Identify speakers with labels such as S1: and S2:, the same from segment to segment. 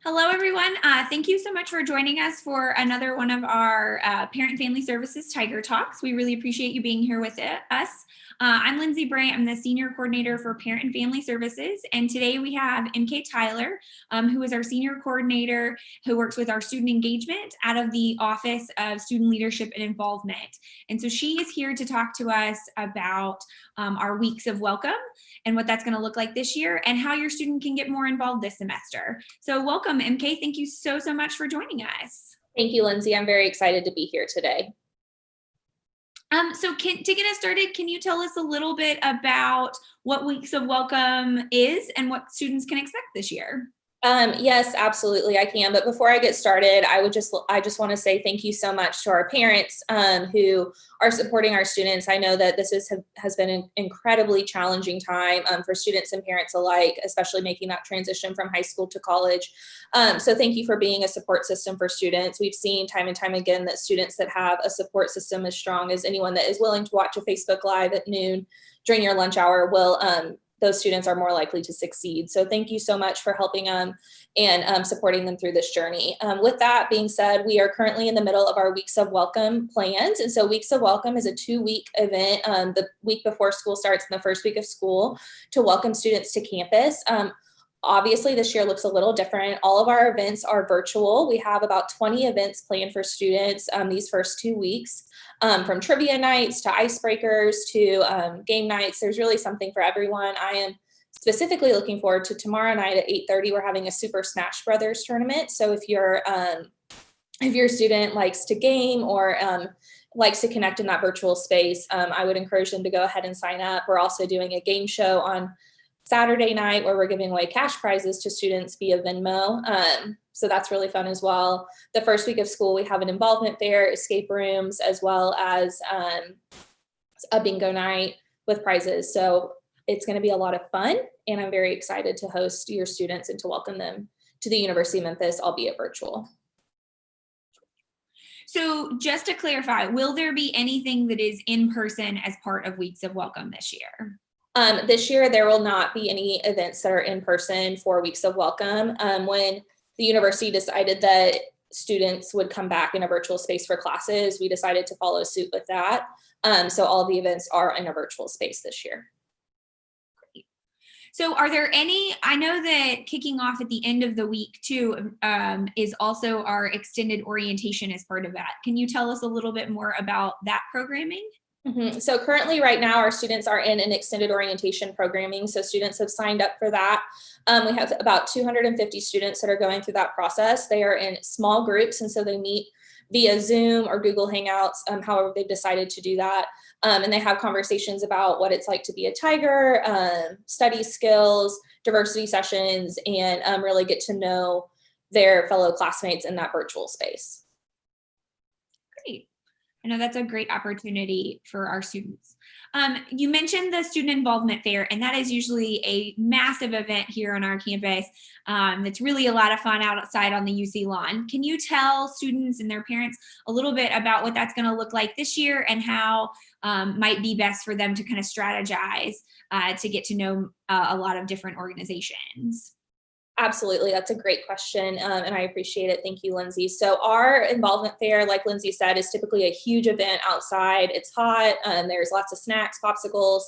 S1: Hello, everyone. Thank you so much for joining us for another one of our Parent and Family Services Tiger Talks. We really appreciate you being here with us. I'm Lindsay Bray. I'm the Senior Coordinator for Parent and Family Services. And today we have MK Tyler, who is our Senior Coordinator who works with our student engagement out of the Office of Student Leadership and Involvement. And so she is here to talk to us about our weeks of welcome and what that's going to look like this year and how your student can get more involved this semester. So welcome, MK. Thank you so much for joining us.
S2: Thank you, Lindsay. I'm very excited to be here today.
S1: To get us started, can you tell us a little bit about what Weeks of Welcome is and what students can expect this year?
S2: Yes, absolutely, I can. But before I get started, I just want to say thank you so much to our parents who are supporting our students. I know that this has been an incredibly challenging time for students and parents alike, especially making that transition from high school to college. So thank you for being a support system for students. We've seen time and time again that students that have a support system as strong as anyone that is willing to watch a Facebook Live at noon during your lunch hour will those students are more likely to succeed. So thank you so much for helping them and supporting them through this journey. With that being said, we are currently in the middle of our Weeks of Welcome plans. And so Weeks of Welcome is a 2-week event, the week before school starts in the first week of school, to welcome students to campus. Obviously, this year looks a little different. All of our events are virtual. We have about 20 events planned for students these first 2 weeks. From trivia nights to icebreakers to game nights. There's really something for everyone. I am specifically looking forward to tomorrow night at 8:30. We're having a Super Smash Brothers tournament. So if your student likes to game or likes to connect in that virtual space, I would encourage them to go ahead and sign up. We're also doing a game show on Saturday night where we're giving away cash prizes to students via Venmo. So that's really fun as well. The first week of school, we have an involvement fair, escape rooms, as well as a bingo night with prizes. So it's going to be a lot of fun, and I'm very excited to host your students and to welcome them to the University of Memphis, albeit virtual.
S1: So just to clarify, will there be anything that is in person as part of Weeks of Welcome this year?
S2: This year, there will not be any events that are in person for Weeks of Welcome. When the university decided that students would come back in a virtual space for classes, we decided to follow suit with that. So all the events are in a virtual space this year.
S1: Great. So are there any, I know that kicking off at the end of the week too is also our extended orientation as part of that. Can you tell us a little bit more about that programming?
S2: So currently right now our students are in an extended orientation programming. So students have signed up for that. We have about 250 students that are going through that process. They are in small groups, and so they meet via Zoom or Google Hangouts, however they've decided to do that. And they have conversations about what it's like to be a Tiger, study skills, diversity sessions, and really get to know their fellow classmates in that virtual space.
S1: Great. I know that's a great opportunity for our students. You mentioned the Student Involvement Fair, and that is usually a massive event here on our campus. It's really a lot of fun outside on the UC lawn. Can you tell students and their parents a little bit about what that's going to look like this year and how might be best for them to kind of strategize to get to know a lot of different organizations?
S2: Absolutely. That's a great question, and I appreciate it. Thank you, Lindsay. So our involvement fair, like Lindsay said, is typically a huge event outside. It's hot. There's lots of snacks, popsicles,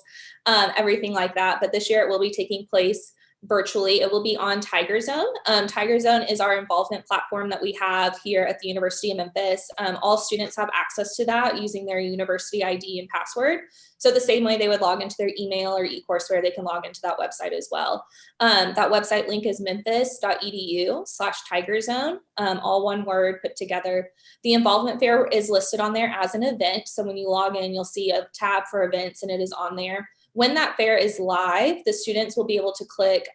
S2: everything like that. But this year it will be taking place virtually. It will be on Tiger Zone. Tiger Zone is our involvement platform that we have here at the University of Memphis. All students have access to that using their university ID and password. So the same way they would log into their email or eCourseware, they can log into that website as well. That website link is memphis.edu/tigerzone, all one word put together. The involvement fair is listed on there as an event. So when you log in, you'll see a tab for events and it is on there. When that fair is live, the students will be able to click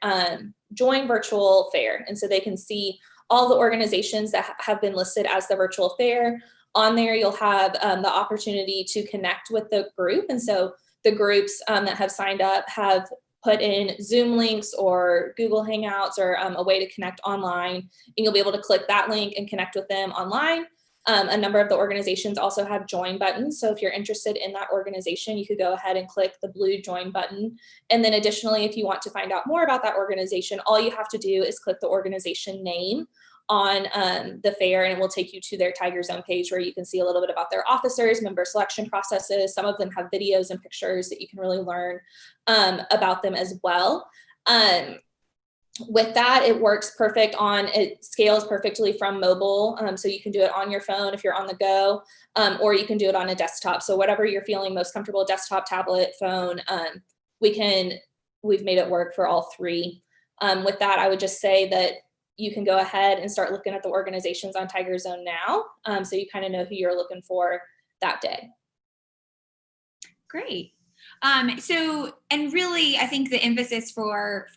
S2: join virtual fair. And so they can see all the organizations that have been listed as the virtual fair. On there, you'll have the opportunity to connect with the group. And so the groups that have signed up have put in Zoom links or Google Hangouts or a way to connect online. And you'll be able to click that link and connect with them online. A number of the organizations also have join buttons. So if you're interested in that organization, you could go ahead and click the blue join button. And then additionally, if you want to find out more about that organization, all you have to do is click the organization name on the fair, and it will take you to their Tiger Zone page where you can see a little bit about their officers, member selection processes. Some of them have videos and pictures that you can really learn about them as well. With that, it works perfect it scales perfectly from mobile. So you can do it on your phone if you're on the go, or you can do it on a desktop. So whatever you're feeling most comfortable, desktop, tablet, phone, we've made it work for all three. With that, I would just say that you can go ahead and start looking at the organizations on Tiger Zone now. So you kind of know who you're looking for that day.
S1: Great. And really, I think the emphasis for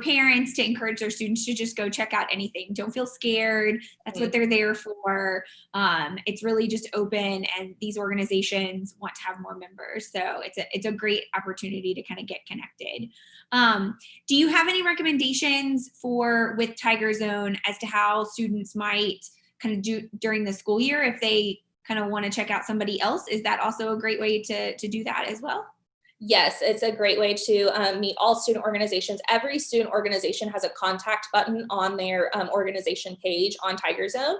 S1: parents to encourage their students to just go check out anything. Don't feel scared. That's what they're there for. It's really just open, and these organizations want to have more members. So it's a great opportunity to kind of get connected. Do you have any recommendations with Tiger Zone as to how students might kind of do during the school year if they kind of want to check out somebody else? Is that also a great way to do that as well?
S2: Yes, it's a great way to meet all student organizations. Every student organization has a contact button on their organization page on Tiger Zone.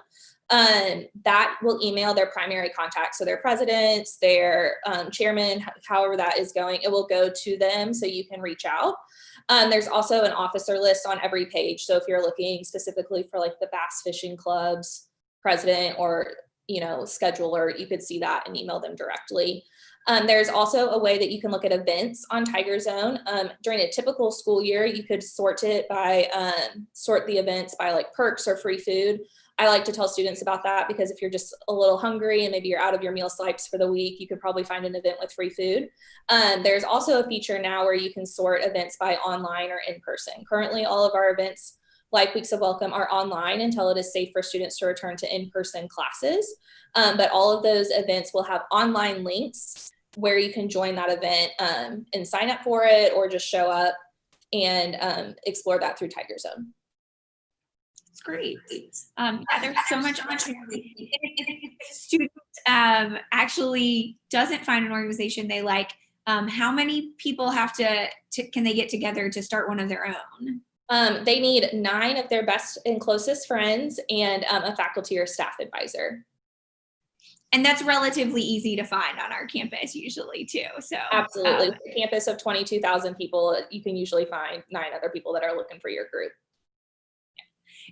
S2: That will email their primary contact. So their presidents, their chairman, however that is going, it will go to them so you can reach out. There's also an officer list on every page. So if you're looking specifically for like the Bass Fishing Club's president or, scheduler, you could see that and email them directly. There's also a way that you can look at events on Tiger Zone. During a typical school year, you could sort the events by like perks or free food. I like to tell students about that because if you're just a little hungry and maybe you're out of your meal swipes for the week, you could probably find an event with free food. There's also a feature now where you can sort events by online or in person. Currently, all of our events like Weeks of Welcome are online until it is safe for students to return to in-person classes. But all of those events will have online links where you can join that event and sign up for it or just show up and explore that through Tiger Zone.
S1: It's great. There's so much opportunity. If a student actually doesn't find an organization they like, how many people can they get together to start one of their own?
S2: They need 9 of their best and closest friends and a faculty or staff advisor.
S1: And that's relatively easy to find on our campus usually too. So
S2: absolutely, a campus of 22,000 people, you can usually find 9 other people that are looking for your group.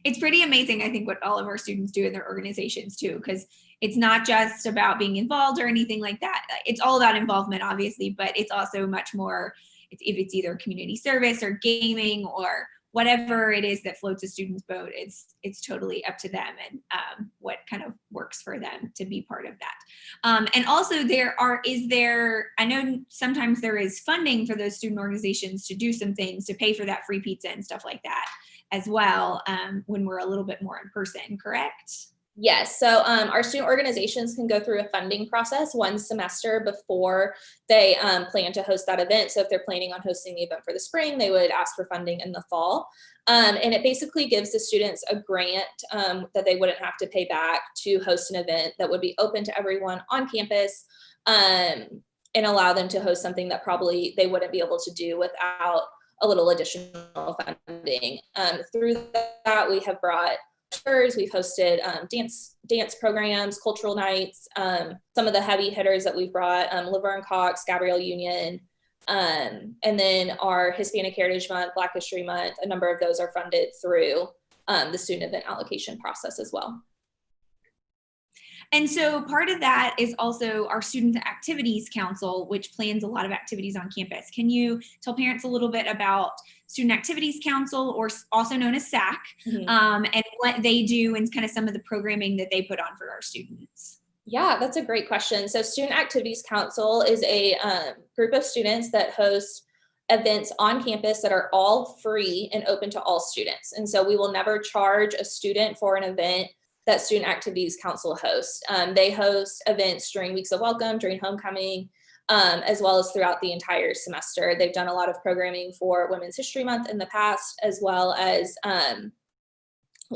S1: It's pretty amazing, I think, what all of our students do in their organizations too, because it's not just about being involved or anything like that. It's all about involvement, obviously, but it's also much more, if it's either community service or gaming or whatever it is that floats a student's boat, it's totally up to them and what kind of works for them to be part of that. And also I know sometimes there is funding for those student organizations to do some things to pay for that free pizza and stuff like that as well when we're a little bit more in person, correct?
S2: Yes, so our student organizations can go through a funding process one semester before they plan to host that event. So if they're planning on hosting the event for the spring, they would ask for funding in the fall. And it basically gives the students a grant that they wouldn't have to pay back to host an event that would be open to everyone on campus and allow them to host something that probably they wouldn't be able to do without a little additional funding. Through that, we have brought we've hosted dance programs, cultural nights. Some of the heavy hitters that we've brought, Laverne Cox, Gabrielle Union, and then our Hispanic Heritage Month, Black History Month, a number of those are funded through the student event allocation process as well.
S1: And so part of that is also our Student Activities Council, which plans a lot of activities on campus. Can you tell parents a little bit about Student Activities Council, or also known as SAC, and what they do and kind of some of the programming that they put on for our students?
S2: Yeah, that's a great question. So Student Activities Council is a group of students that host events on campus that are all free and open to all students. And so we will never charge a student for an event that Student Activities Council hosts. They host events during Weeks of Welcome, during homecoming, as well as throughout the entire semester. They've done a lot of programming for Women's History Month in the past, as well as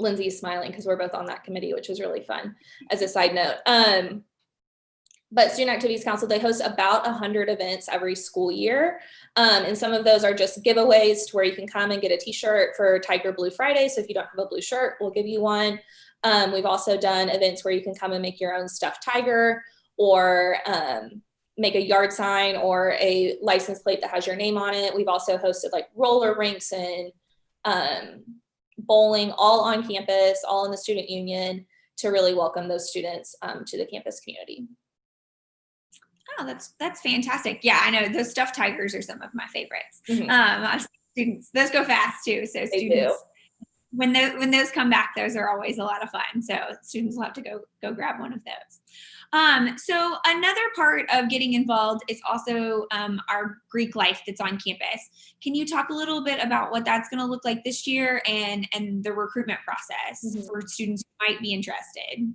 S2: Lindsay's smiling because we're both on that committee, which is really fun as a side note. But Student Activities Council, they host about 100 events every school year. And some of those are just giveaways to where you can come and get a t-shirt for Tiger Blue Friday. So if you don't have a blue shirt, we'll give you one. We've also done events where you can come and make your own stuffed tiger, or make a yard sign or a license plate that has your name on it. We've also hosted like roller rinks and bowling, all on campus, all in the student union, to really welcome those students to the campus community.
S1: Oh, that's fantastic. Yeah, I know those stuffed tigers are some of my favorites. Students, those go fast too. So students, when those come back, those are always a lot of fun. So students will have to go grab one of those. So another part of getting involved is also our Greek life that's on campus. Can you talk a little bit about what that's going to look like this year and the recruitment process for students who might be interested?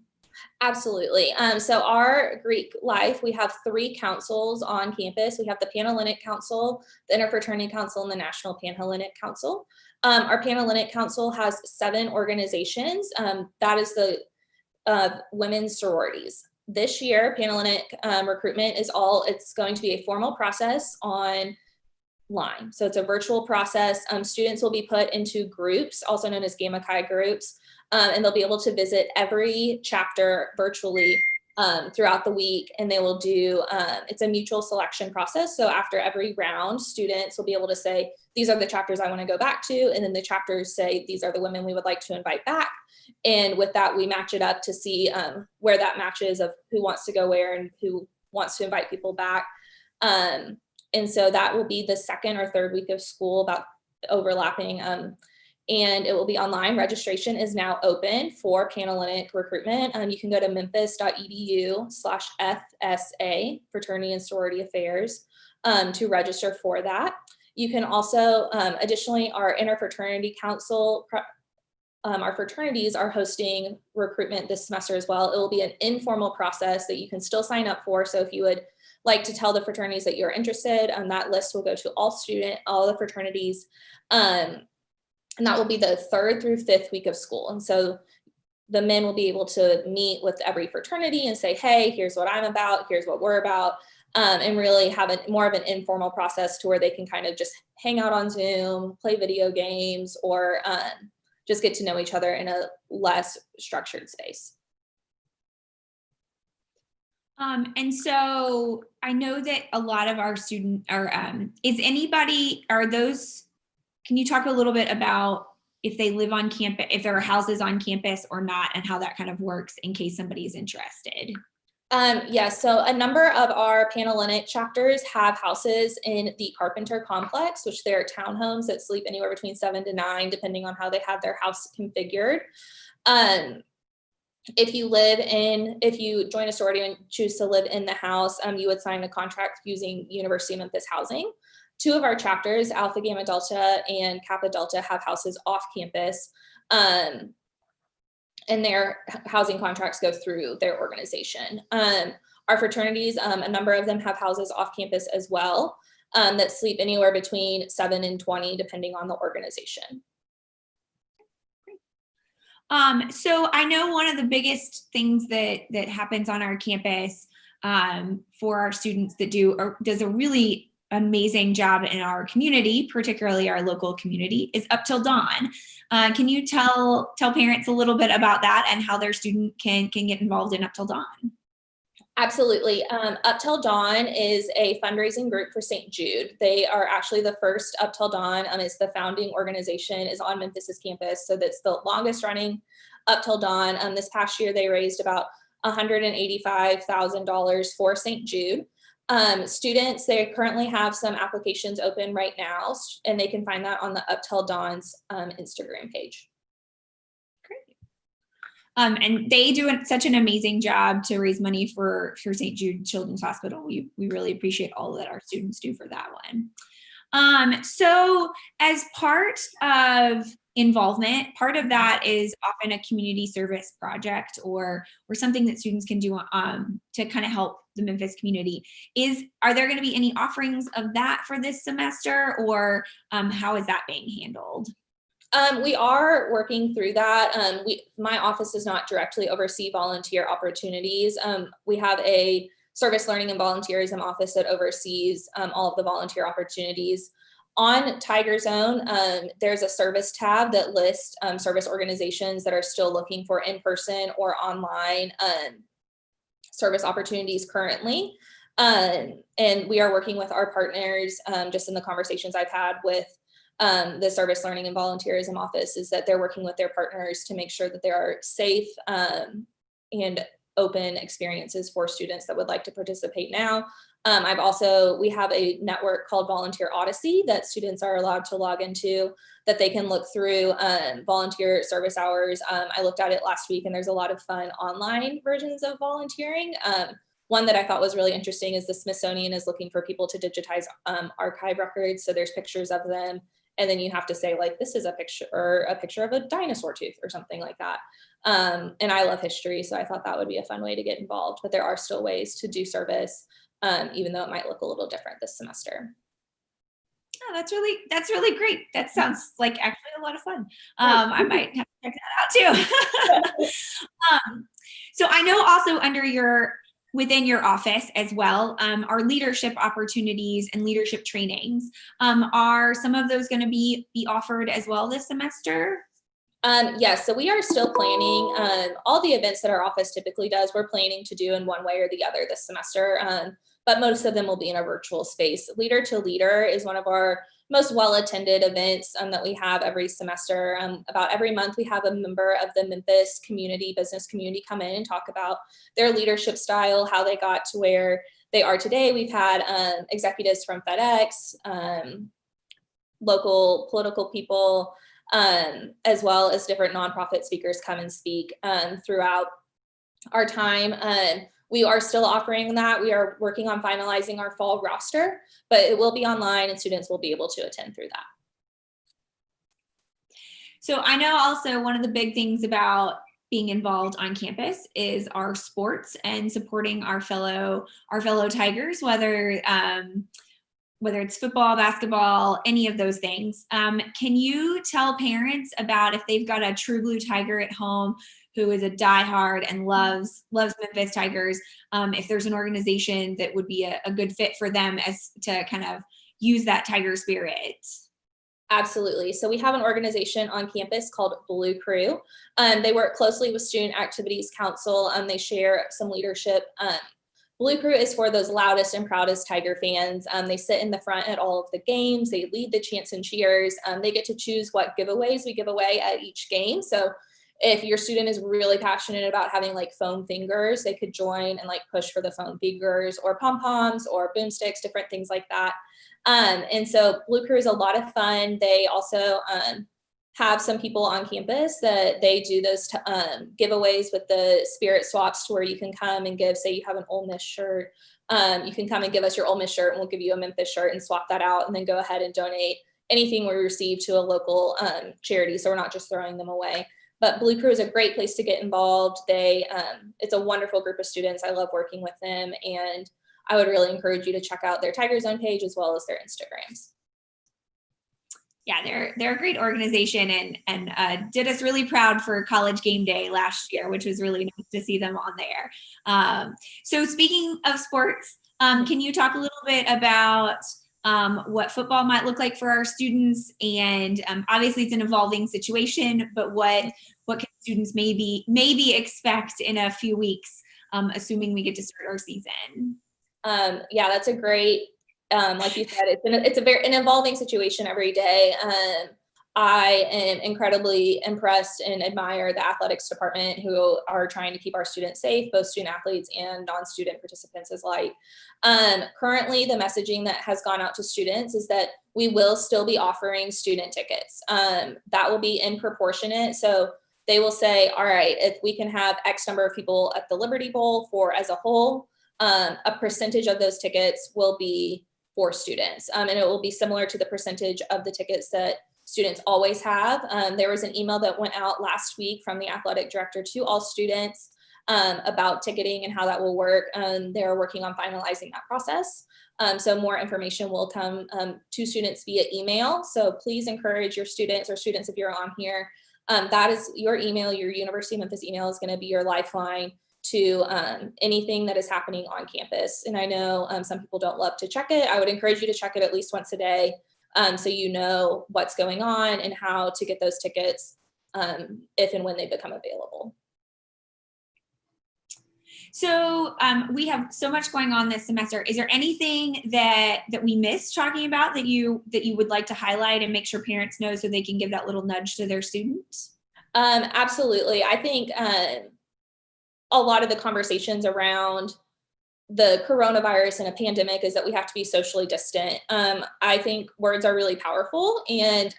S2: Absolutely. So our Greek life, we have 3 councils on campus. We have the Panhellenic Council, the Interfraternity Council, and the National Panhellenic Council. Our Panhellenic Council has 7 organizations. That is the women's sororities. This year, Panhellenic recruitment it's going to be a formal process online. So it's a virtual process. Students will be put into groups, also known as Gamma Chi groups. And they'll be able to visit every chapter virtually throughout the week. And they will do, it's a mutual selection process. So after every round, students will be able to say, these are the chapters I want to go back to. And then the chapters say, these are the women we would like to invite back. And with that, we match it up to see where that matches of who wants to go where and who wants to invite people back. And so that will be the 2nd or 3rd week of school, about overlapping. And it will be online. Registration is now open for Panhellenic recruitment. You can go to memphis.edu/FSA, Fraternity and Sorority Affairs, to register for that. You can also, additionally, our Interfraternity Council, our fraternities are hosting recruitment this semester as well. It will be an informal process that you can still sign up for. So if you would like to tell the fraternities that you're interested, that list will go to all the fraternities. And that will be the 3rd through 5th week of school. And so the men will be able to meet with every fraternity and say, hey, here's what I'm about, here's what we're about, and really have more of an informal process to where they can kind of just hang out on Zoom, play video games, or just get to know each other in a less structured space.
S1: And so I know that a lot of our students can you talk a little bit about if they live on campus, if there are houses on campus or not, and how that kind of works in case somebody is interested?
S2: Yes, so a number of our Panhellenic chapters have houses in the Carpenter complex, which they're townhomes that sleep anywhere between 7 to 9, depending on how they have their house configured. If you join a sorority and choose to live in the house, you would sign a contract using University of Memphis housing. 2 of our chapters, Alpha Gamma Delta and Kappa Delta, have houses off campus, and their housing contracts go through their organization. Our fraternities, a number of them have houses off campus as well, that sleep anywhere between 7 and 20, depending on the organization.
S1: So I know one of the biggest things that happens on our campus for our students that does a really amazing job in our community, particularly our local community, is Up Till Dawn. Can you tell parents a little bit about that and how their student can get involved in Up Till Dawn?
S2: Absolutely. Up Till Dawn is a fundraising group for St. Jude. They are actually the first Up Till Dawn. It's the founding organization, is on Memphis's campus. So that's the longest running Up Till Dawn. This past year, they raised about $185,000 for St. Jude. Students, they currently have some applications open right now, and they can find that on the Up Till Dawn's Instagram page.
S1: Great. And they do such an amazing job to raise money for St. Jude Children's Hospital. We really appreciate all that our students do for that one. So as part of involvement, part of that is often a community service project or something that students can do to kind of help the Memphis community. Are there going to be any offerings of that for this semester, or how is that being handled?
S2: We are working through that. My office does not directly oversee volunteer opportunities. We have a service learning and volunteerism office that oversees all of the volunteer opportunities. On Tiger Zone, there's a service tab that lists service organizations that are still looking for in-person or online service opportunities currently. And we are working with our partners, just in the conversations I've had with the service learning and volunteerism office, is that they're working with their partners to make sure that there are safe and open experiences for students that would like to participate now. We have a network called Volunteer Odyssey that students are allowed to log into, that they can look through volunteer service hours. I looked at it last week, and there's a lot of fun online versions of volunteering. One that I thought was really interesting is the Smithsonian is looking for people to digitize archive records. So there's pictures of them, and then you have to say, like, this is a picture of a dinosaur tooth or something like that. And I love history, so I thought that would be a fun way to get involved. But there are still ways to do service, even though it might look a little different this semester.
S1: Oh, that's really great. That sounds like actually a lot of fun. I might have to check that out too. So I know also within your office as well, are leadership opportunities and leadership trainings. Are some of those going to be offered as well this semester?
S2: Yes, so we are still planning all the events that our office typically does. We're planning to do in one way or the other this semester, but most of them will be in a virtual space. Leader to Leader is one of our most well-attended events that we have every semester. About every month, we have a member of the Memphis business community come in and talk about their leadership style, how they got to where they are today. We've had executives from FedEx, local political people, as well as different nonprofit speakers come and speak throughout our time. We are still offering that. We are working on finalizing our fall roster, but it will be online and students will be able to attend through that.
S1: So I know also one of the big things about being involved on campus is our sports and supporting our fellow Tigers, whether it's football, basketball, any of those things. Can you tell parents about if they've got a true blue Tiger at home who is a diehard and loves Memphis Tigers, if there's an organization that would be a good fit for them as to kind of use that Tiger spirit?
S2: Absolutely. So we have an organization on campus called Blue Crew. They work closely with Student Activities Council. They share some leadership. Blue Crew is for those loudest and proudest Tiger fans. They sit in the front at all of the games. They lead the chants and cheers. They get to choose what giveaways we give away at each game. So if your student is really passionate about having like foam fingers, they could join and like push for the foam fingers, or pom-poms or boomsticks, different things like that. And so Blue Crew is a lot of fun. They also have some people on campus that they do those giveaways with the spirit swaps, to where you can come and give, say you have an Ole Miss shirt, you can come and give us your Ole Miss shirt and we'll give you a Memphis shirt and swap that out, and then go ahead and donate anything we receive to a local charity. So we're not just throwing them away. But Blue Crew is a great place to get involved. It's a wonderful group of students. I love working with them, and I would really encourage you to check out their Tiger Zone page as well as their Instagrams.
S1: Yeah, they're a great organization, and did us really proud for College Game Day last year, which was really nice to see them on there. So speaking of sports, can you talk a little bit about what football might look like for our students? And obviously it's an evolving situation, but what can students maybe expect in a few weeks, assuming we get to start our season?
S2: Yeah, that's a great, like you said, it's an evolving situation every day. I am incredibly impressed and admire the athletics department, who are trying to keep our students safe, both student athletes and non-student participants alike. Currently, the messaging that has gone out to students is that we will still be offering student tickets. That will be in proportionate. So they will say, all right, if we can have X number of people at the Liberty Bowl as a whole, a percentage of those tickets will be for students. And it will be similar to the percentage of the tickets that students always have. There was an email that went out last week from the athletic director to all students, about ticketing and how that will work. They're working on finalizing that process. So more information will come to students via email. So please encourage your students, or students if you're on here, that is your email, your University of Memphis email is going to be your lifeline to anything that is happening on campus. And I know some people don't love to check it. I would encourage you to check it at least once a day, so you know what's going on and how to get those tickets if and when they become available.
S1: So we have so much going on this semester. Is there anything that we missed talking about that you would like to highlight and make sure parents know so they can give that little nudge to their students?
S2: Absolutely. I think a lot of the conversations around the coronavirus and a pandemic is that we have to be socially distant. I think words are really powerful, and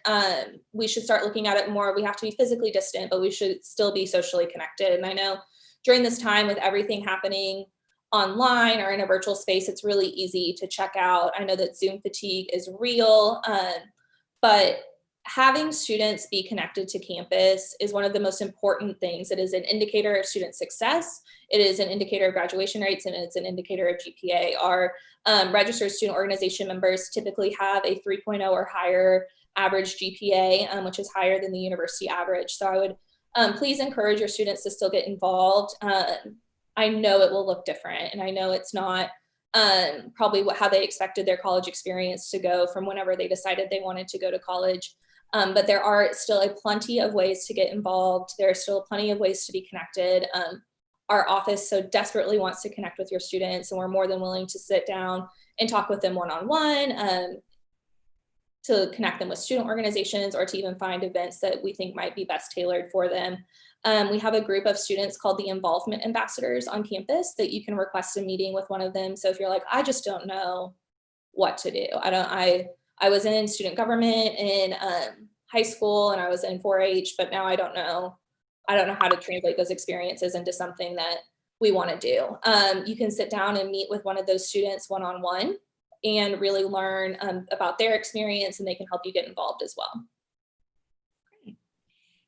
S2: we should start looking at it more. We have to be physically distant, but we should still be socially connected. And I know during this time with everything happening online or in a virtual space, it's really easy to check out. I know that Zoom fatigue is real, but having students be connected to campus is one of the most important things. It is an indicator of student success. It is an indicator of graduation rates, and it's an indicator of GPA. Our registered student organization members typically have a 3.0 or higher average GPA, which is higher than the university average. So I would please encourage your students to still get involved. I know it will look different, and I know it's not probably how they expected their college experience to go from whenever they decided they wanted to go to college. But there are still a plenty of ways to get involved. There are still plenty of ways to be connected. Our office so desperately wants to connect with your students, and we're more than willing to sit down and talk with them one-on-one, to connect them with student organizations, or to even find events that we think might be best tailored for them. We have a group of students called the Involvement Ambassadors on campus that you can request a meeting with one of them. So if you're like, I just don't know what to do. I was in student government in high school, and I was in 4-H, but now I don't know how to translate those experiences into something that we want to do. You can sit down and meet with one of those students one-on-one and really learn about their experience, and they can help you get involved as well.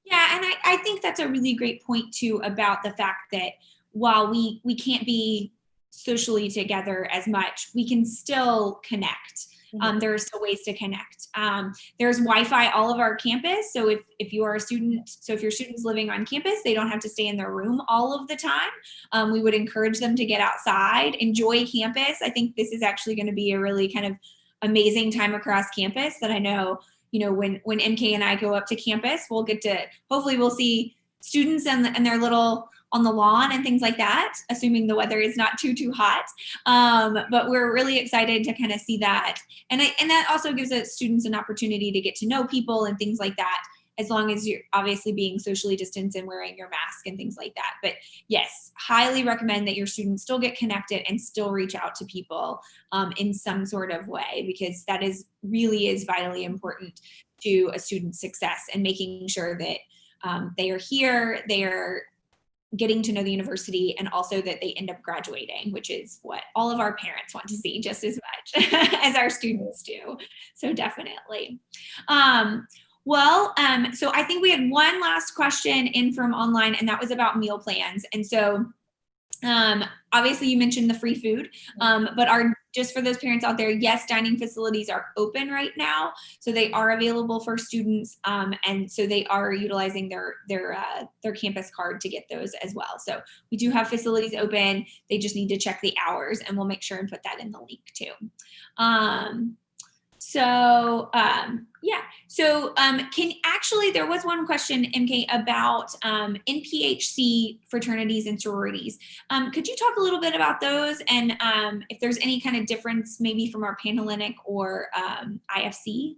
S1: Yeah, and I think that's a really great point too, about the fact that while we can't be socially together as much, we can still connect. There are still ways to connect. There's Wi-Fi all of our campus. So if you are a student, so if your student's living on campus, they don't have to stay in their room all of the time. We would encourage them to get outside, enjoy campus. I think this is actually going to be a really kind of amazing time across campus that I know, when MK and I go up to campus, hopefully we'll see students and their little on the lawn and things like that, assuming the weather is not too hot. But we're really excited to kind of see that. And that also gives us students an opportunity to get to know people and things like that, as long as you're obviously being socially distanced and wearing your mask and things like that. But yes, highly recommend that your students still get connected and still reach out to people in some sort of way, because that really is vitally important to a student's success, and making sure that they are here, they are getting to know the university, and also that they end up graduating, which is what all of our parents want to see just as much as our students do. So definitely. So I think we had one last question in from online, and that was about meal plans. And so obviously you mentioned the free food, but just for those parents out there, yes, dining facilities are open right now. So they are available for students. And so they are utilizing their campus card to get those as well. So we do have facilities open. They just need to check the hours, and we'll make sure and put that in the link too. There was one question, MK, about NPHC fraternities and sororities. Could you talk a little bit about those, and if there's any kind of difference maybe from our Panhellenic or IFC?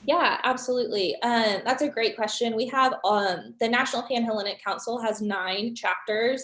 S2: Yeah, absolutely. That's a great question. We have the National Panhellenic Council has 9 chapters,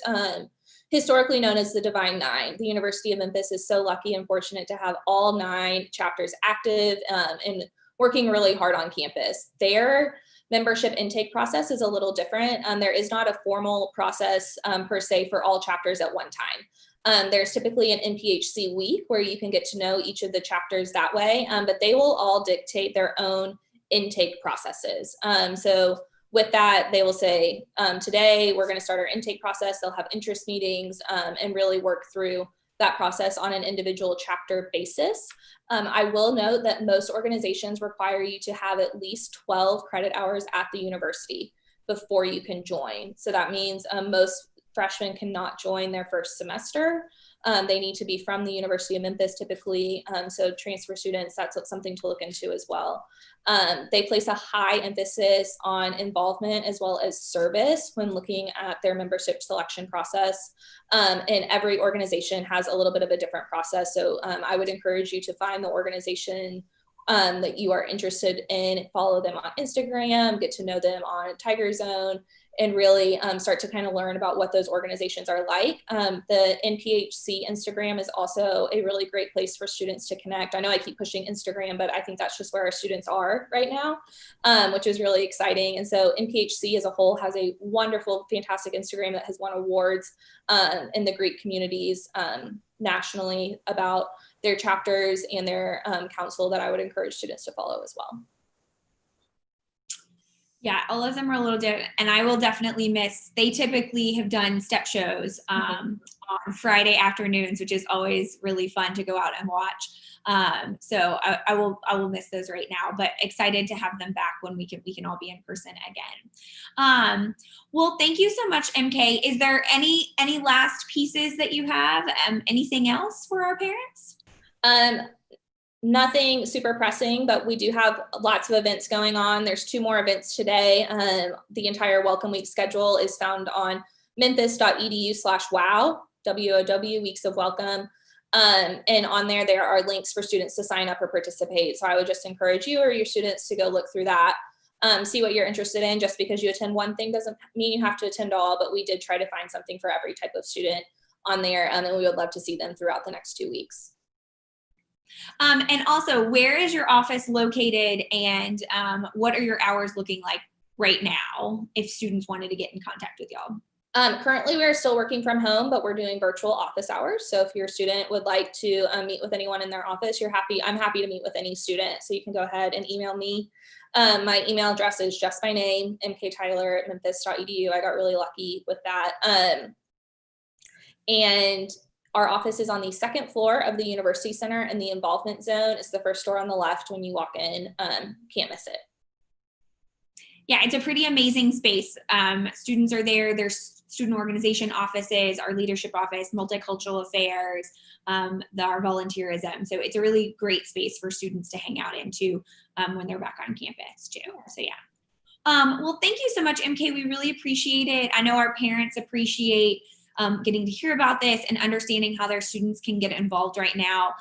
S2: historically known as the Divine Nine. The University of Memphis is so lucky and fortunate to have all 9 chapters active and working really hard on campus. Their membership intake process is a little different. There is not a formal process per se for all chapters at one time. There's typically an NPHC week where you can get to know each of the chapters that way, but they will all dictate their own intake processes. So with that, they will say, today we're going to start our intake process. They'll have interest meetings and really work through that process on an individual chapter basis. I will note that most organizations require you to have at least 12 credit hours at the university before you can join. So that means most freshmen cannot join their first semester. They need to be from the University of Memphis typically. So transfer students, that's something to look into as well. They place a high emphasis on involvement as well as service when looking at their membership selection process. And every organization has a little bit of a different process. So I would encourage you to find the organization that you are interested in, follow them on Instagram, get to know them on Tiger Zone, and really start to kind of learn about what those organizations are like. The NPHC Instagram is also a really great place for students to connect. I know I keep pushing Instagram, but I think that's just where our students are right now, which is really exciting. And so NPHC as a whole has a wonderful, fantastic Instagram that has won awards in the Greek communities nationally about their chapters and their council that I would encourage students to follow as well.
S1: Yeah, all of them are a little different, and I will definitely miss. They typically have done step shows on Friday afternoons, which is always really fun to go out and watch. So I will miss those right now, but excited to have them back when we can all be in person again. Well, thank you so much, MK. Is there any last pieces that you have? Anything else for our parents?
S2: Nothing super pressing, but we do have lots of events going on. There's 2 more events today. The entire Welcome Week schedule is found on memphis.edu/wow, WOW, Weeks of Welcome. And on there are links for students to sign up or participate. So I would just encourage you or your students to go look through that, see what you're interested in. Just because you attend one thing doesn't mean you have to attend all, but we did try to find something for every type of student on there. And we would love to see them throughout the next 2 weeks.
S1: And also, where is your office located, and what are your hours looking like right now if students wanted to get in contact with y'all?
S2: Currently, we're still working from home, but we're doing virtual office hours. So if your student would like to meet with anyone in their office, I'm happy to meet with any student. So you can go ahead and email me. My email address is just my name, mktyler@memphis.edu. I got really lucky with that. And our office is on the 2nd floor of the University Center, and the involvement zone is the first door on the left when you walk in. Can't miss it.
S1: Yeah, it's a pretty amazing space. Students are there. There's student organization offices, our leadership office, multicultural affairs, our volunteerism. So it's a really great space for students to hang out into when they're back on campus too. So yeah. Well, thank you so much, MK. We really appreciate it. I know our parents appreciate getting to hear about this and understanding how their students can get involved right now,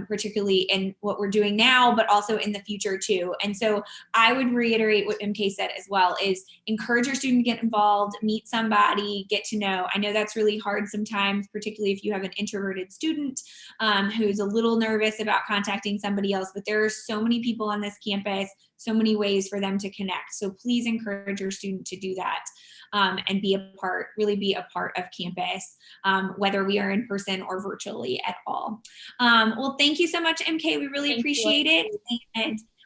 S1: particularly in what we're doing now, but also in the future too. And so I would reiterate what MK said as well, is encourage your student to get involved, meet somebody, get to know. I know that's really hard sometimes, particularly if you have an introverted student who's a little nervous about contacting somebody else, but there are so many people on this campus, so many ways for them to connect. So please encourage your student to do that. And really be a part of campus, whether we are in person or virtually at all. Well, thank you so much, MK. We really appreciate it.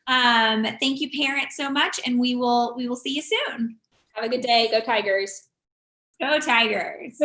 S1: And thank you, parents, so much. And we will see you soon.
S2: Have a good day. Go Tigers.
S1: Go Tigers.